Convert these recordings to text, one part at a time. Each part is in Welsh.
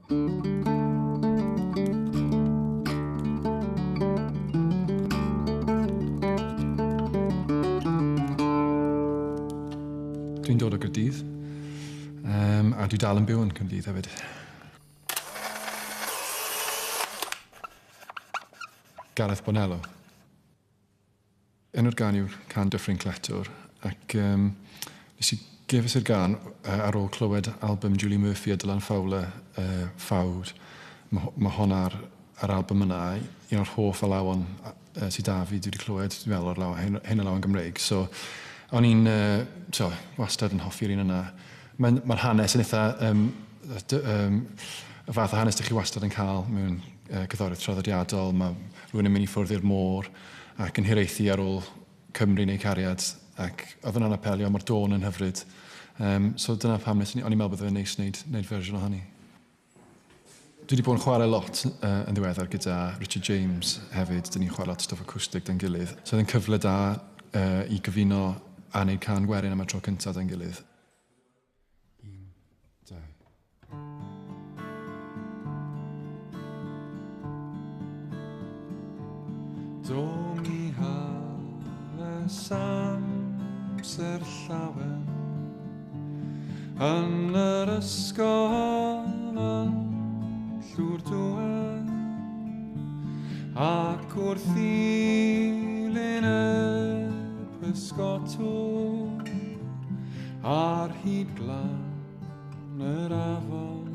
Dwi'n dod o Gaerdydd, a dwi dal yn byw yn Caerdydd hefyd. Gareth Bonello. Enw'r gan yw'r can Dyffryn Cletwr, ac nes i gefus i'r gan ar ôl clywed album Julie Murphy a Dylan Fowler, Ffawd. Mae hon ar album yna, un o'r hoff alawon sydd da fi, dwi wedi clywed, dwi'n meddwl, hyn alawon Gymraeg. So, o'n i'n wastad yn hoffi'r un yna. Mae'r hanes yn eitha, y fath o hanes ydych chi wastad yn cael mewn gerddoriaeth traddodiadol. Mae rhywun yn mynd i ffwrdd i'r môr ac yn hiraethu ar ôl Cymru neu cariad. Ac oedd yna'n apelio, mae'r dôn yn hyfryd. So dyna pam o'n i'n meddwl bod fe'n neis wneud fersiwn o hynny. Dwi wedi bod yn chwarae lot yn ddiweddar gyda Richard James hefyd. Dyn ni'n chwarae lot o stwff acwstig da'n gilydd. So oedd yn cyfle da i gyfuno a wneud can gwerin am y tro cyntaf da'n gilydd. 1, 2. Do mi hanes amser llawen yn yr ysgol yn llwr dwen ac wrth ddilyn y pysgotwr ar hyd glan yr afon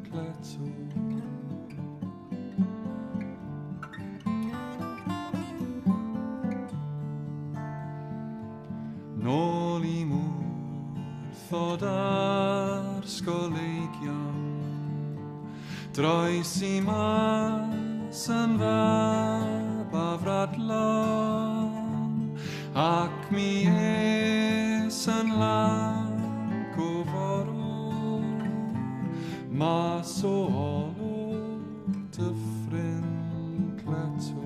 cletwr. Nôl i mwrthod ar sgoleigion, droes i mas yn fab a fradlon, ac mi es yn lag o forw, mas o olwg Dyffryn Cletwr.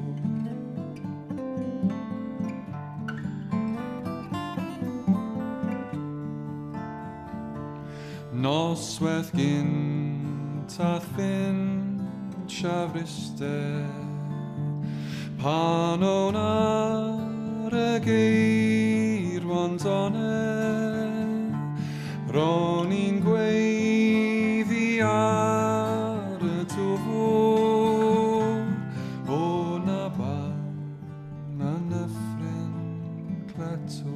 Noswaith gyntaf fynd siafristau, pan o'n ar y geirwan donau, ro'n i'n gweiddi ar y dwfwr, o na ban a Dyffryn Cletwr.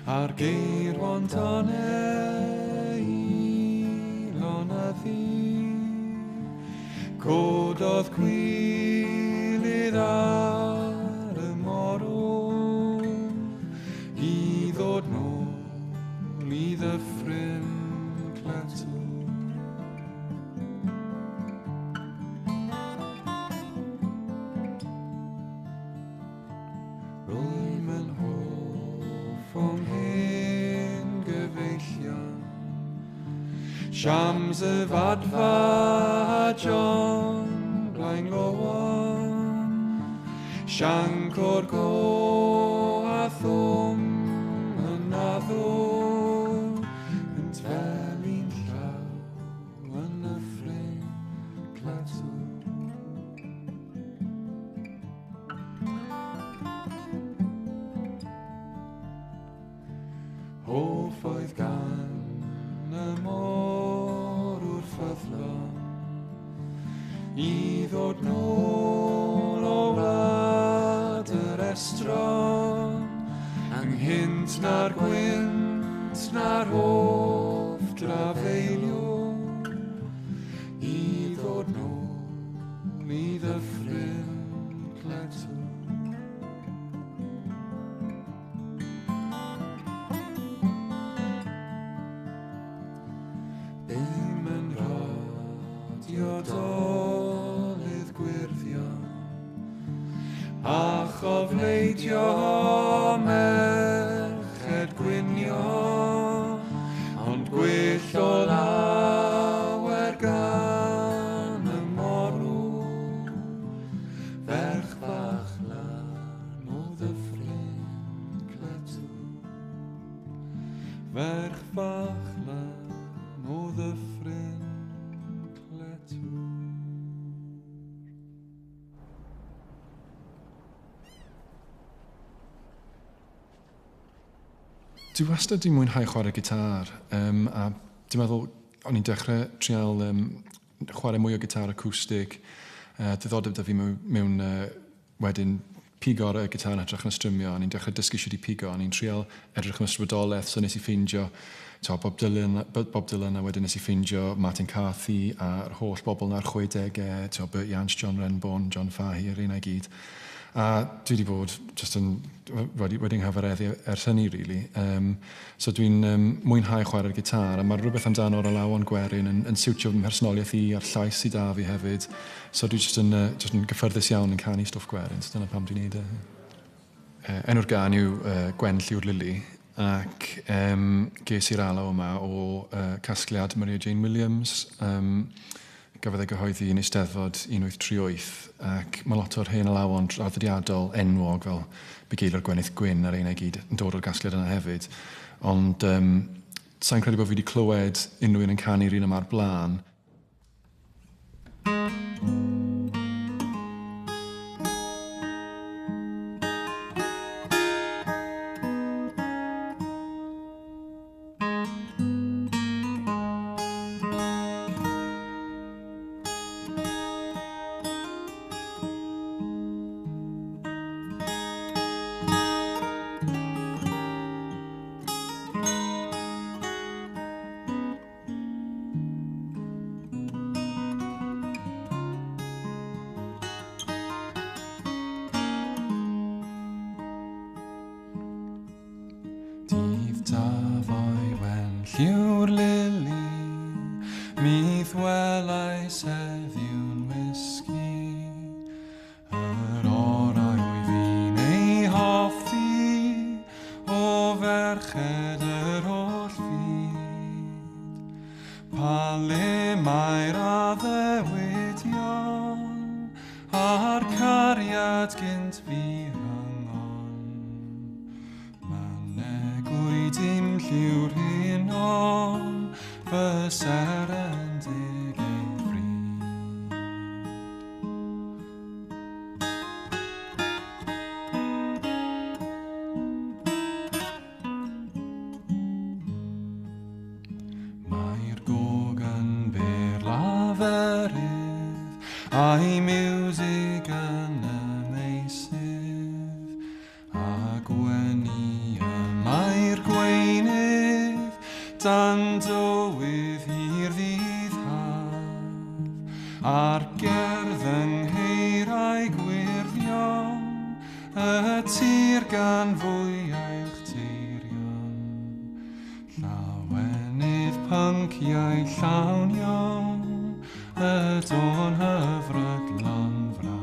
Ar geirwan donau i lonyddi, cododd gwilydd ar y morwr, i ddod nôl i Ddyffryn Cletwr. Siams y fadfa John blaen lowon, sianc o'r go a thwm yn addwr, yn tfelin llaw yn Dyffryn Cletwr. Hoff oedd gan y môr wrth ffyddlon, i ddod nôl o wlad yr estron, anghynt na'r gwynt na'r hoff drafeiliwr, diodolydd gwirthion, a chofleidio merched gwynio, ond gwyll o lawer gan y morw, ferch bach lan o ddyffryn cletw, ferch bach lan o ddyffryn cletw. Dwi wastad di mwynhau chwarae gitar, a dwi'n meddwl o'n i'n dechrau trial chwarae mwy o gitar acwstig. Diddordeb da fi mewn wedyn pigo'r gitar yn edrych yn y strymio, o'n i'n dechrau dysgu sydd i pigo, o'n i'n trial edrych yn ysbrydolaeth, so nes i ffeindio Bob Dylan, a wedyn nes i ffeindio Martin Carthy a'r holl bobl na'r 60au, Bert Jansch, John Renbourn, John Fahey, yr un ai gyd. A dwi wedi bod wedi nghyfareddu ers hynny, really. So dwi'n mwynhau chwarae'r gitar, a mae rhywbeth amdano'r alawon gwerin yn siwtio fy mhersonoliaeth i a'r llais sydd da fi hefyd. So dwi jyst yn gyffyrddus iawn yn canu stwff gwerin, so dyna pam dwi'n neud e. Enw'r gan yw Gwen Lliw'r Lili, ac ges i'r alaw yma o casgliad Maria Jane Williams. Gafodd ei gyhoeddi yn Eisteddfod 1838, ac mae lot o'r hen alawon traddodiadol enwog fel Bugeilwr Gwenith Gwyn a'r ein ei gyd yn dod o'r gasgliad yna hefyd. Ond sa'n credu bod fi wedi clywed unrhyw un yn canu'r un yma'r blaen. Yw'r lili, mi ddwelais heddiw'n wysgu, yr orau wyf fi'n ei hoffi, o ferched yr holl fyd. Pa le mae'r addewidion, a'r cariad gynt fi rhangon, dim lliw'r hyn on, fy serendig ei ffryd. Mae'r gog yn byr laferydd, a'i miwsig yn ymeisydd, a gwenu mae'r gweinydd dan dywydd hir ddydd haf, a'r gerdd yng ngheirau gwirthion, y tir gan fwyau'ch teirion, llawenydd pynciau llawn y dôn hyfrydlon fraf.